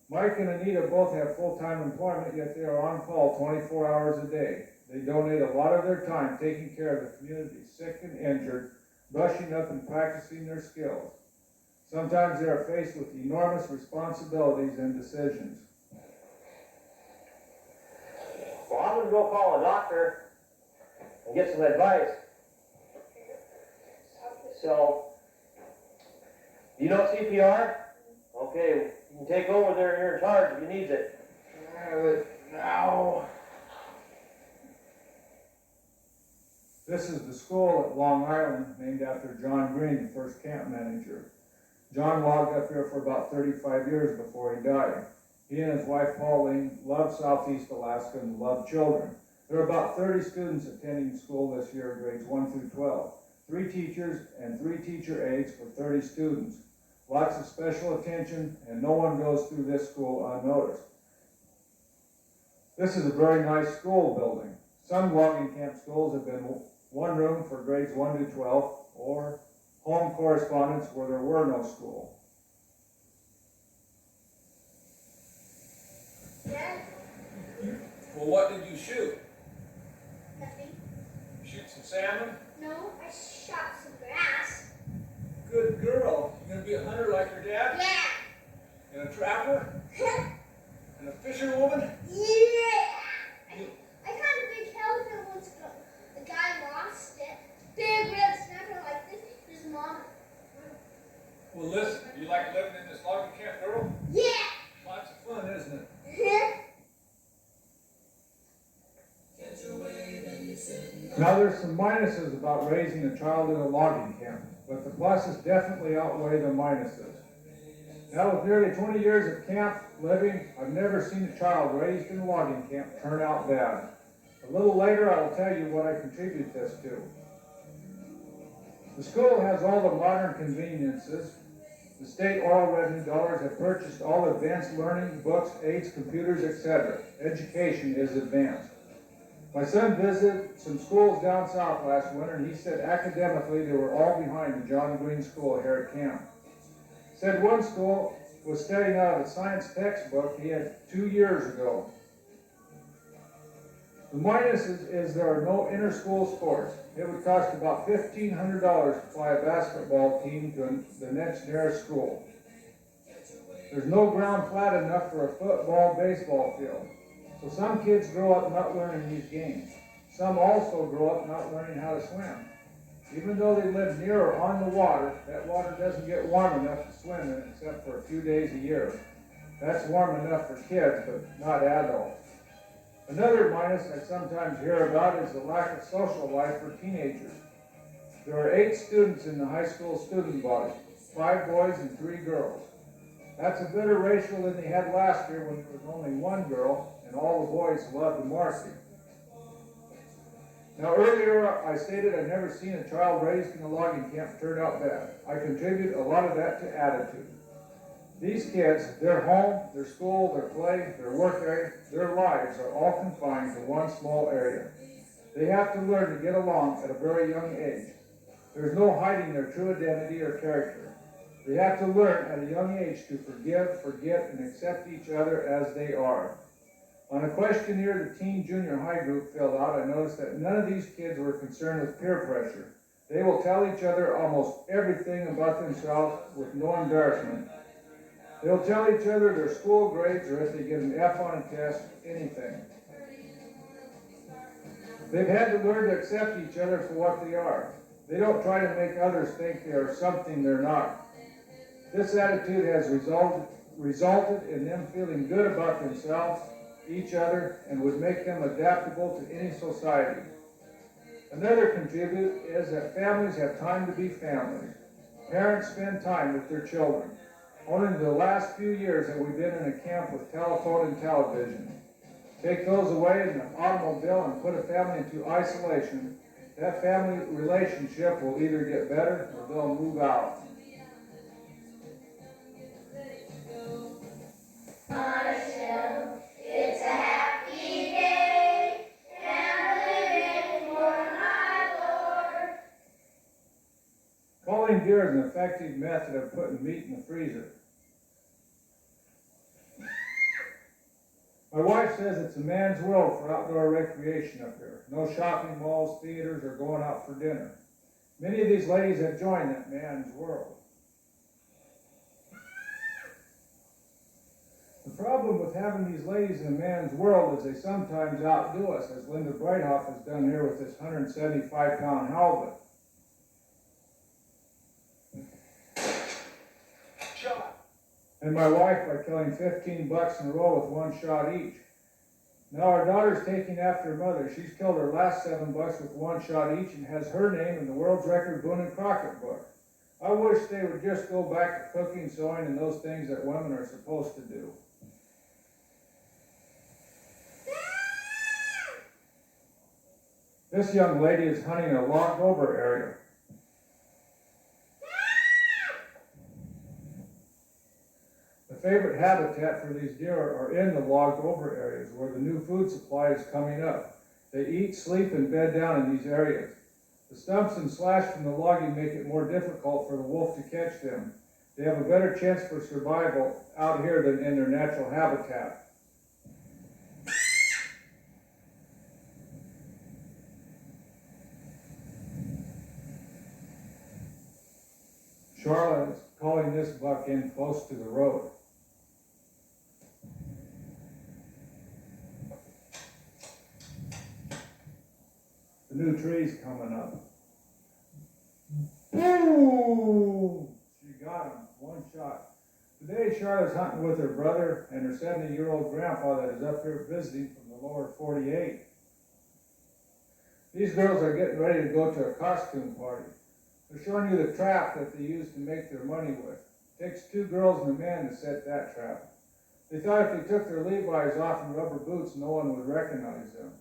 Mike and Anita both have full-time employment, yet they are on call 24 hours a day. They donate a lot of their time taking care of the community, sick and injured, brushing up and practicing their skills. Sometimes they are faced with enormous responsibilities and decisions. Well, I'm going to go call a doctor and get some advice. So, you know CPR? Okay, you can take over there, you're in charge if you need it. Now. This is the school at Long Island, named after John Green, the first camp manager. John logged up here for about 35 years before he died. He and his wife Pauline love Southeast Alaska and love children. There are about 30 students attending school this year, grades 1 through 12. 3 teachers and 3 teacher aides for 30 students. Lots of special attention, and no one goes through this school unnoticed. This is a very nice school building. Some logging camp schools have been one room for grades 1 to 12, or home correspondence where there were no school. Dad? Well, what did you shoot? Nothing. Shoot some salmon? No, I shot some grass. Good girl. You gonna be a hunter like your dad? Yeah. And a trapper? And a fisherwoman? Yeah. I caught a big halibut once, but the guy lost it. Big red snapper like Mom. Well, listen, you like living in this logging camp, girl? Yeah. Lots of fun, isn't it? Now, there's some minuses about raising a child in a logging camp, but the pluses definitely outweigh the minuses. Now, with nearly 20 years of camp living, I've never seen a child raised in a logging camp turn out bad. A little later, I will tell you what I contribute this to. The school has all the modern conveniences. The state oil revenue dollars have purchased all advanced learning, books, aids, computers, etc. Education is advanced. My son visited some schools down south last winter, and he said academically they were all behind the John Green School here at camp. Said one school was studying out of a science textbook he had 2 years ago. The minus is there are no inter-school sports. It would cost about $1,500 to fly a basketball team to the next nearest school. There's no ground flat enough for a football, baseball field. So some kids grow up not learning these games. Some also grow up not learning how to swim. Even though they live near or on the water, that water doesn't get warm enough to swim in except for a few days a year. That's warm enough for kids, but not adults. Another minus I sometimes hear about is the lack of social life for teenagers. There are 8 students in the high school student body, 5 boys and 3 girls. That's a better ratio than they had last year when there was only 1 girl and all the boys loved the Marcy. Now earlier I stated I've never seen a child raised in a logging camp turn out bad. I contribute a lot of that to attitude. These kids, their home, their school, their play, their work area, their lives are all confined to one small area. They have to learn to get along at a very young age. There's no hiding their true identity or character. They have to learn at a young age to forgive, forget, and accept each other as they are. On a questionnaire the teen junior high group filled out, I noticed that none of these kids were concerned with peer pressure. They will tell each other almost everything about themselves with no embarrassment. They'll tell each other their school grades or if they get an F on a test, anything. They've had to learn to accept each other for what they are. They don't try to make others think they are something they're not. This attitude has resulted in them feeling good about themselves, each other, and would make them adaptable to any society. Another contribute is that families have time to be families. Parents spend time with their children. Only in the last few years have we been in a camp with telephone and television. Take those away in the automobile and put a family into isolation. That family relationship will either get better or they'll move out. It's a happy day, and living for my Lord. Calling deer is an effective method of putting meat in the freezer. My wife says it's a man's world for outdoor recreation up here. No shopping malls, theaters, or going out for dinner. Many of these ladies have joined that man's world. The problem with having these ladies in a man's world is they sometimes outdo us, as Linda Breithoff has done here with this 175-pound halibut. Shot. And my wife by killing 15 bucks in a row with 1 shot each. Now our daughter's taking after her mother. She's killed her last 7 bucks with 1 shot each and has her name in the world's record Boone and Crockett book. I wish they would just go back to cooking, sewing, and those things that women are supposed to do. This young lady is hunting a logged over area. The favorite habitat for these deer are in the logged over areas where the new food supply is coming up. They eat, sleep, and bed down in these areas. The stumps and slash from the logging make it more difficult for the wolf to catch them. They have a better chance for survival out here than in their natural habitat. Charlotte is calling this buck in close to the road. The new tree's coming up. Boom! She got him, one shot. Today, Charlotte's hunting with her brother and her 70-year-old grandpa that is up here visiting from the lower 48. These girls are getting ready to go to a costume party. They're showing you the trap that they use to make their money with. It takes 2 girls and a man to set that trap. They thought if they took their Levi's off and rubber boots, no one would recognize them.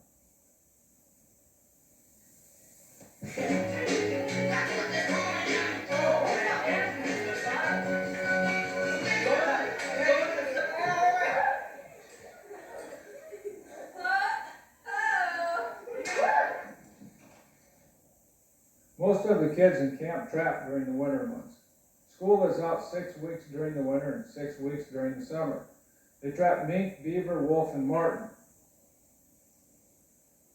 Most of the kids in camp trap during the winter months. School is out 6 weeks during the winter and 6 weeks during the summer. They trap mink, beaver, wolf, and marten.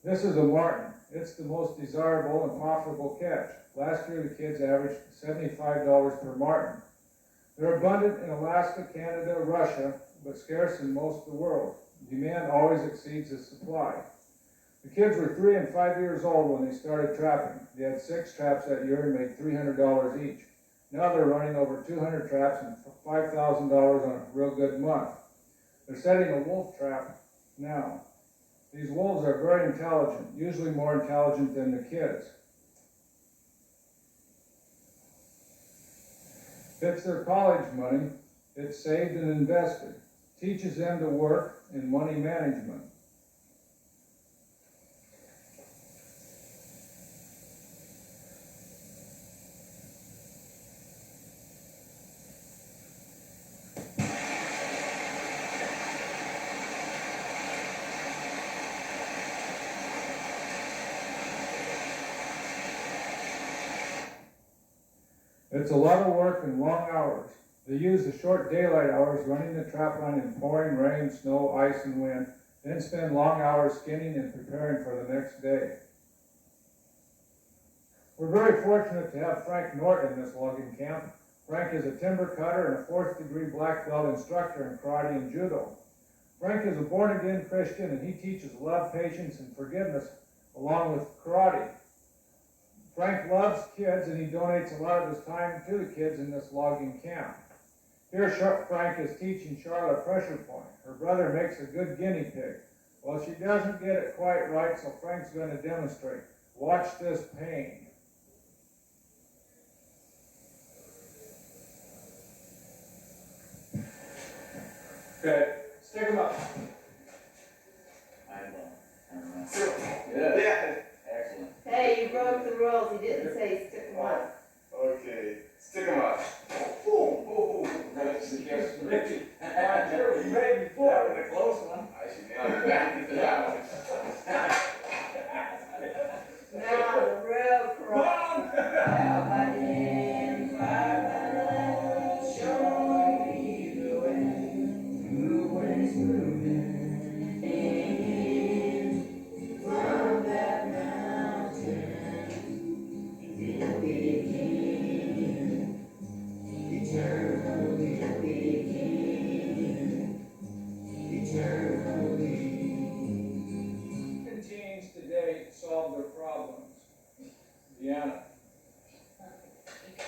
This is a marten. It's the most desirable and profitable catch. Last year, the kids averaged $75 per marten. They're abundant in Alaska, Canada, Russia, but scarce in most of the world. Demand always exceeds the supply. The kids were 3 and 5 years old when they started trapping. They had 6 traps that year and made $300 each. Now they're running over 200 traps and $5,000 on a real good month. They're setting a wolf trap now. These wolves are very intelligent, usually more intelligent than the kids. It's their college money. It's saved and invested. Teaches them to work in money management. It's a lot of work and long hours. They use the short daylight hours running the trap line in pouring rain, snow, ice, and wind, then spend long hours skinning and preparing for the next day. We're very fortunate to have Frank Norton in this logging camp. Frank is a timber cutter and a 4th-degree black belt instructor in karate and judo. Frank is a born-again Christian, and he teaches love, patience, and forgiveness along with karate. Frank loves kids, and he donates a lot of his time to the kids in this logging camp. Here, Frank is teaching Charlotte pressure point. Her brother makes a good guinea pig. Well, she doesn't get it quite right, so Frank's going to demonstrate. Watch this pain. Okay, stick them up. Yeah. Excellent. Hey, you broke the rules, you didn't say stick them up. Okay, stick them up. Oh, that's the guess. Ready? Ready before. That was a close one. I should nail it back to that one. Now the real cross. Show me the way. Who waits moving in from that mountain? It begin eternally begin eternally. Can teens today solve their problems? Deanna. You can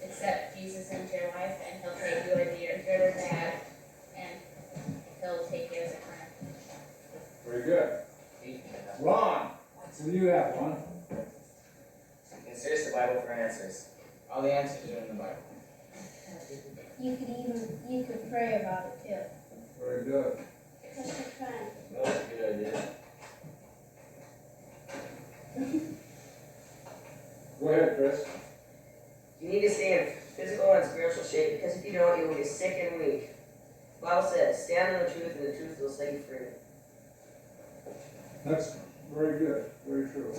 accept Jesus into your life, and he'll take you as your good or bad, and he'll take you as a friend. Very good. Ron, what do you have, Ron? And search the Bible for answers. All the answers are in the Bible. You could pray about it too. Very good. That's a friend. That's a good idea. Go ahead, Chris. You need to stay in physical and spiritual shape, because if you don't, you will get sick and weak. The Bible says, stand in the truth, and the truth will set you free. That's very good. Very true.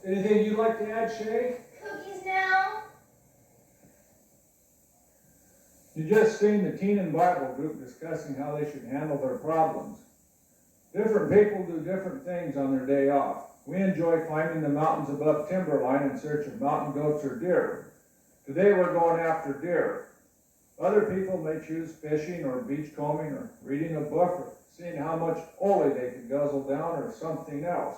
Anything you'd like to add, Shay? Cookies now? You just seen the Teen and Bible group discussing how they should handle their problems. Different people do different things on their day off. We enjoy climbing the mountains above timberline in search of mountain goats or deer. Today we're going after deer. Other people may choose fishing or beachcombing or reading a book or seeing how much ole they can guzzle down or something else.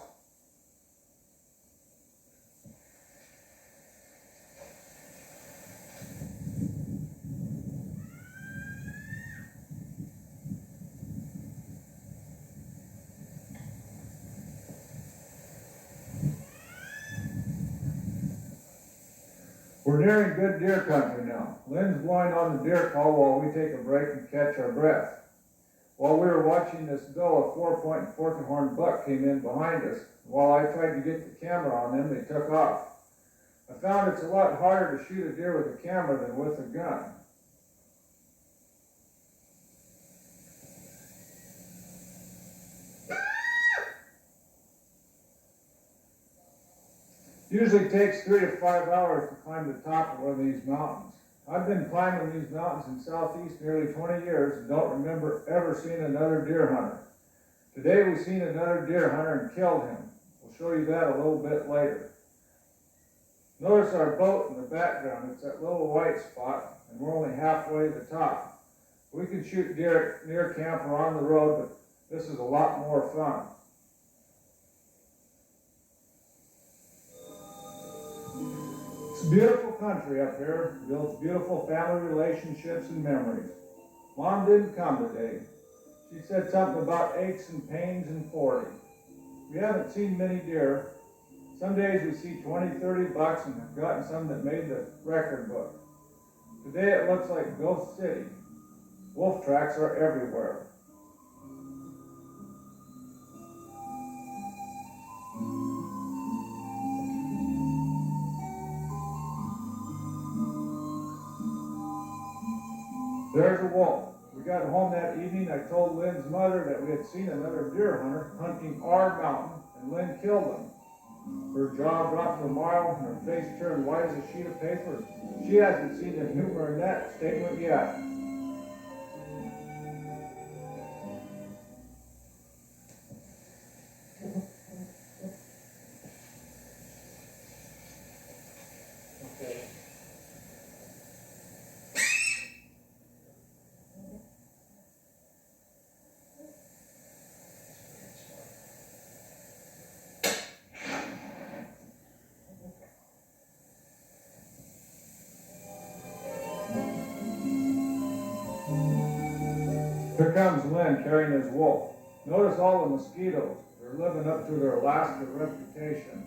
We're nearing good deer country now. Lynn's blowing on the deer call while we take a break and catch our breath. While we were watching this doe, a 4-point and forky horn buck came in behind us. While I tried to get the camera on them, they took off. I found it's a lot harder to shoot a deer with a camera than with a gun. Usually takes 3 to 5 hours to climb the top of one of these mountains. I've been climbing these mountains in southeast nearly 20 years and don't remember ever seeing another deer hunter. Today we seen another deer hunter and killed him. We'll show you that a little bit later. Notice our boat in the background. It's that little white spot, and we're only halfway to the top. We can shoot deer near camp or on the road, but this is a lot more fun. It's a beautiful country up here. Builds beautiful family relationships and memories. Mom didn't come today. She said something about aches and pains and 40. We haven't seen many deer. Some days we see 20, 30 bucks and have gotten some that made the record book. Today it looks like Ghost City. Wolf tracks are everywhere. There's a wolf. We got home that evening. I told Lynn's mother that we had seen another deer hunter hunting our mountain, and Lynn killed him. Her jaw dropped to a mile, and her face turned white as a sheet of paper. She hasn't seen the humor in that statement yet. Here comes Lynn carrying his wolf. Notice all the mosquitoes. They're living up to their Alaska reputation.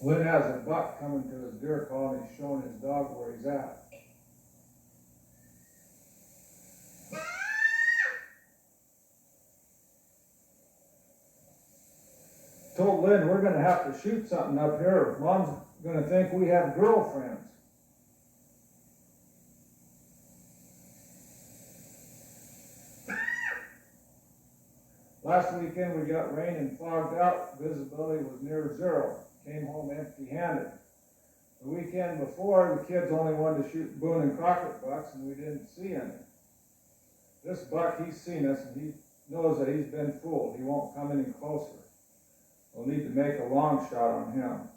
Lynn has a buck coming to his deer call, and he's showing his dog where he's at. Told Lynn we're going to have to shoot something up here. Mom's going to think we have girlfriends. Last weekend we got rain and fogged out. Visibility was near zero. Came home empty-handed. The weekend before, the kids only wanted to shoot Boone and Crockett bucks, and we didn't see any. This buck, he's seen us, and he knows that he's been fooled. He won't come any closer. We'll need to make a long shot on him.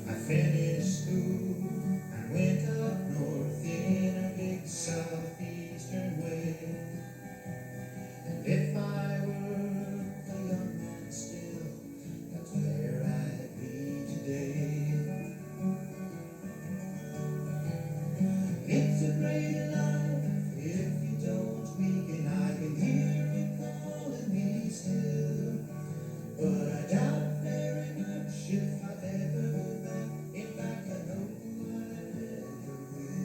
I finished school and went up north in a big southeastern way. And if I were a young man still, that's where I'd be today. It's a great life if you don't weaken. I can hear it calling me still, but I doubt very much if I ever go back. In fact, I know I never will.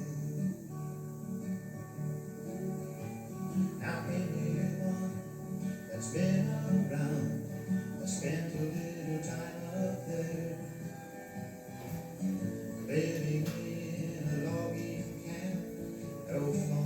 Now anyone that's been around or spent a little time up there, living in a logging camp, no fun.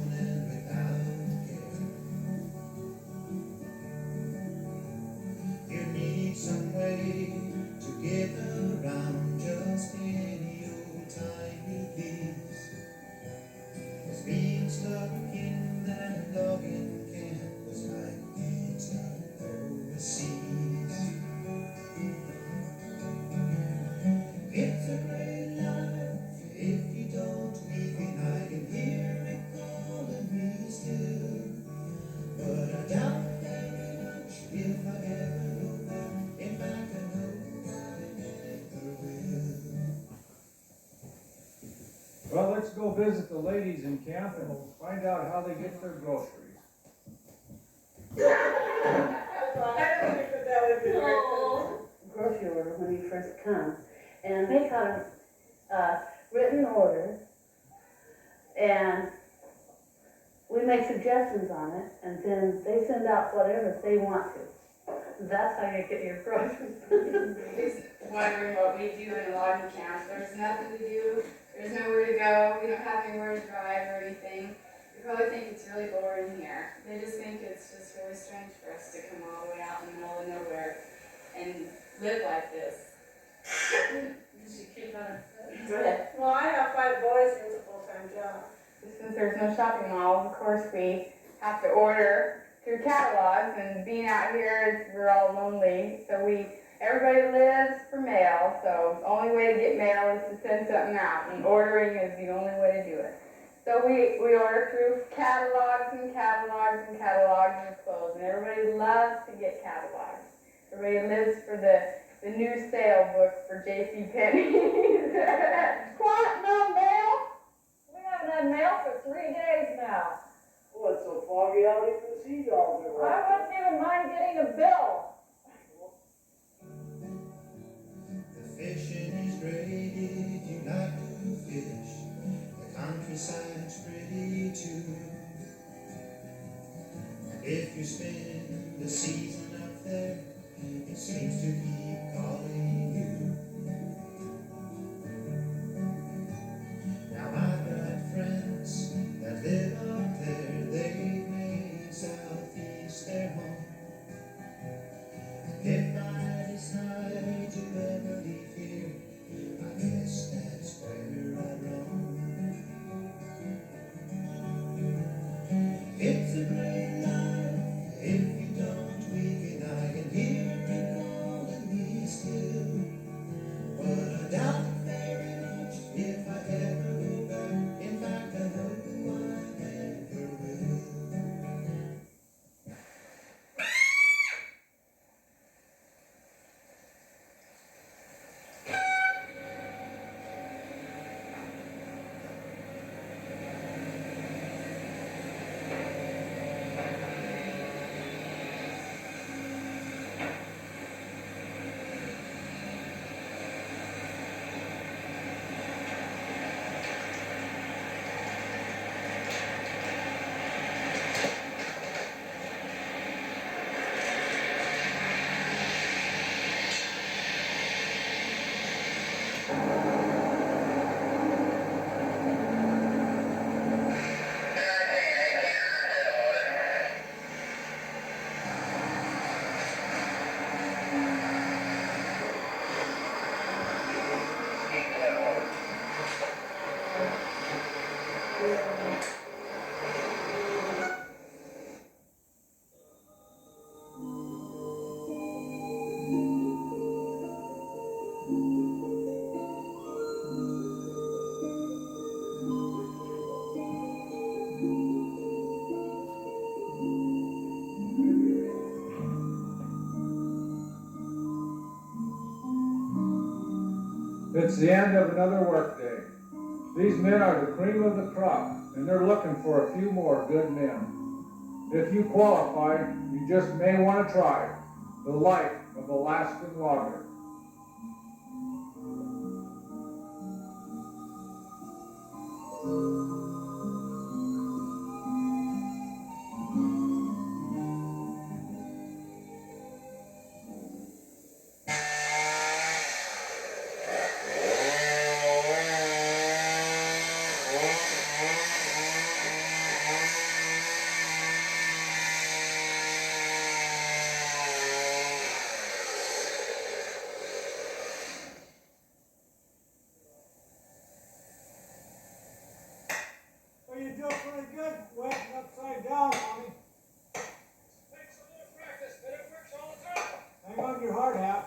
Well, let's go visit the ladies in camp and we'll find out how they get their groceries. Grocery order when he first comes, and they got a written order, and we make suggestions on it, and then they send out whatever they want to. That's how you get your groceries. He's wondering what we do in a logging camp. There's nothing to do, there's nowhere to go, we don't have anywhere to drive or anything. They probably think it's really boring here. They just think it's just really strange for us to come all the way out in the middle of nowhere and live like this. You should keep on. Go ahead. Well, I have 5 boys and it's a full-time job. Since there's no shopping malls, of course we have to order through catalogs, and being out here, we're all lonely, so everybody lives for mail, so the only way to get mail is to send something out, and ordering is the only way to do it. So we order through catalogs and catalogs and catalogs of clothes, and everybody loves to get catalogs. Everybody lives for the new sale book for J.C. Penney. What? No mail? We haven't had mail for 3 days now. Oh, it's so foggy out, even the seagulls are I wouldn't even mind getting a bill. The fishing is great if you like to fish. The countryside's pretty too. If you spend the season up there, it seems to keep calling you. Now I've got friends that live up there, they've made Southeast their home. If I decide to ever leave here, I guess that's where I roam. It's a great life if you don't tweak it. I can hear it calling me still, but I doubt it very much if I ever go back. In fact, I know I never will. It's the end of another workday. These men are the cream of the crop, and they're looking for a few more good men. If you qualify, you just may want to try the life of Alaskan logger. Well, you do pretty good, wet and upside down, homie. Takes a little practice, but it works all the time. Hang on to your hard hat.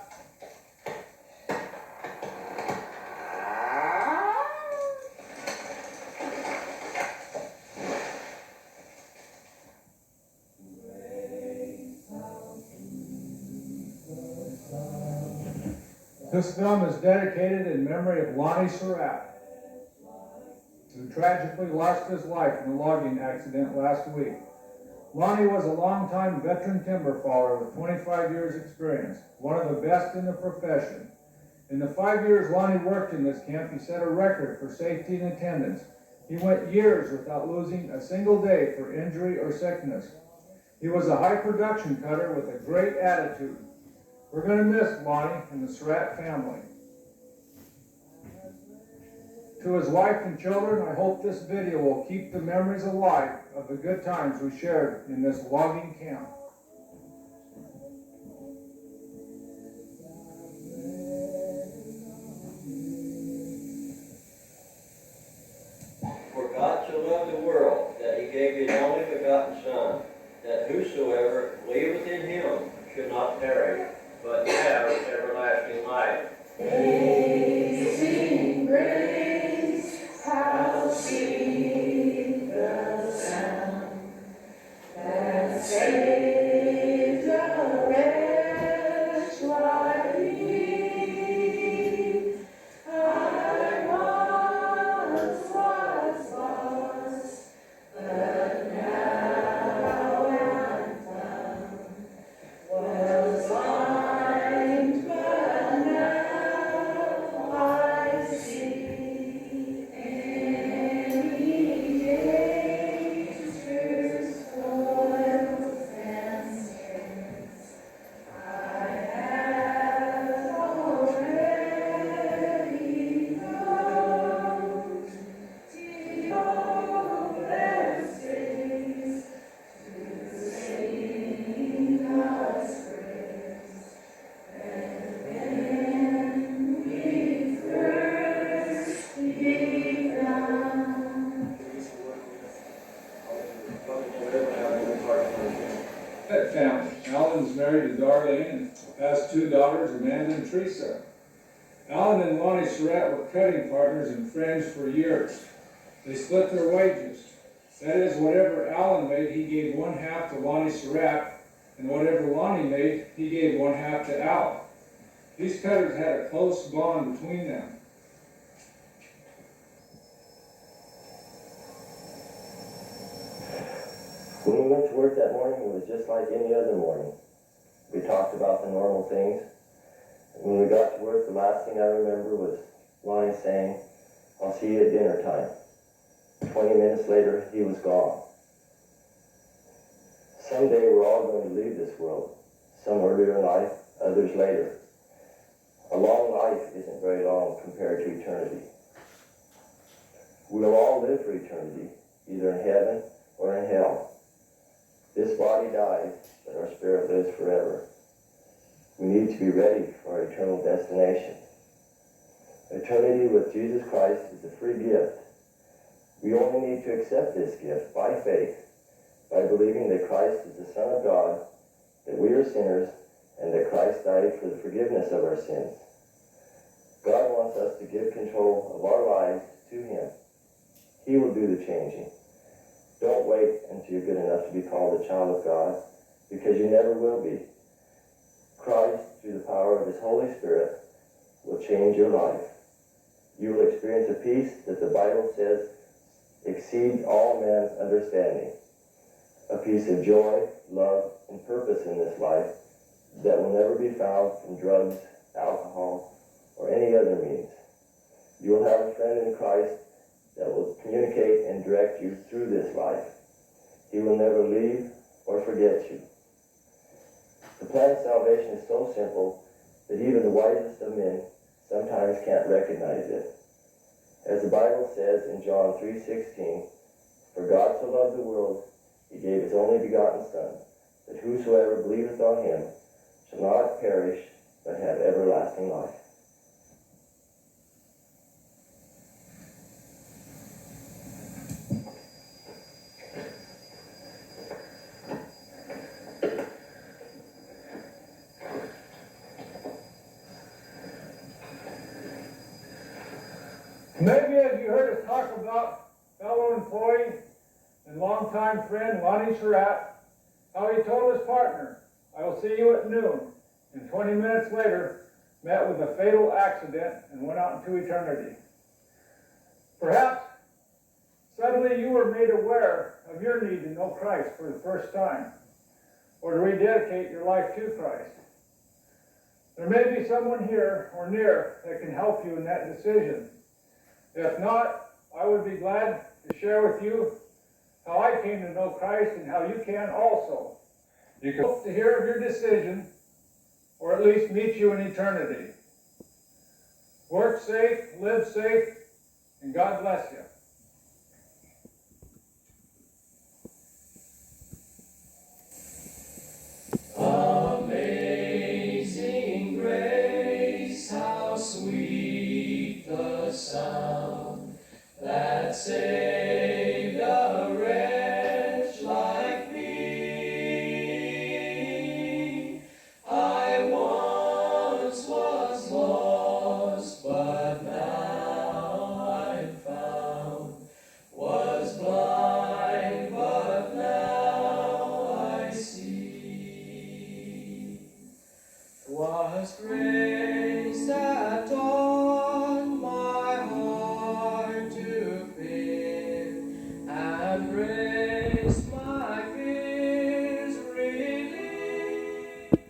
This film is dedicated in memory of Lonnie Surratt. who tragically lost his life in a logging accident last week. Lonnie was a longtime veteran timber faller with 25 years experience, one of the best in the profession. In the 5 years Lonnie worked in this camp, he set a record for safety and attendance. He went years without losing a single day for injury or sickness. He was a high production cutter with a great attitude. We're going to miss Lonnie and the Surratt family. To his wife and children, I hope this video will keep the memories alive of the good times we shared in this logging camp. For God so loved the world, that he gave his only begotten Son, that whosoever believeth in him should not perish, but have everlasting life. Amazing grace, how sweet the sound that saved a wretch like me. I once was lost, but now am found. Was blind, but now I see. Any dangers, toils, and snares I have already known. Till their stays to sing God's praise. And when we first begun. Pet family. Alan's married to Darlene and has 2 daughters, Amanda and Teresa. Alan and Lonnie Surratt were cutting partners and friends for years. They split their wages. That is, whatever Alan made, he gave 1/2 to Lonnie Surratt, and whatever Lonnie made, he gave 1/2 to Alan. These cutters had a close bond between them. When we went to work that morning, it was just like any other morning. We talked about the normal things. When we got to work, the last thing I remember was Lonnie saying, "I'll see you at dinner time." 20 minutes later, he was gone. Someday we're all going to leave this world. Some earlier in life, others later. A long life isn't very long compared to eternity. We'll all live for eternity, either in heaven or in hell. This body dies, but our spirit lives forever. We need to be ready for our eternal destination. Eternity with Jesus Christ is a free gift. We only need to accept this gift by faith, by believing that Christ is the Son of God, that we are sinners, and that Christ died for the forgiveness of our sins. God wants us to give control of our lives to Him. He will do the changing. Don't wait until you're good enough to be called a child of God, because you never will be. Christ, through the power of His Holy Spirit, will change your life. You will experience a peace that the Bible says exceeds all man's understanding. A piece of joy, love, and purpose in this life that will never be found from drugs, alcohol, or any other means. You will have a friend in Christ that will communicate and direct you through this life. He will never leave or forget you. The plan of salvation is so simple that even the wisest of men sometimes can't recognize it. As the Bible says in John 3:16, "For God so loved the world, He gave His only begotten Son, that whosoever believeth on Him shall not perish, but have everlasting life." Maybe as you heard us talk about fellow employee and longtime friend Lonnie Surratt, how he told his partner, "I will see you at noon," and 20 minutes later met with a fatal accident and went out into eternity. Perhaps made aware of your need to know Christ for the first time, or to rededicate your life to Christ. There may be someone here or near that can help you in that decision. If not, I would be glad to share with you how I came to know Christ and how you can also. You can hope to hear of your decision, or at least meet you in eternity. Work safe, live safe, and God bless you.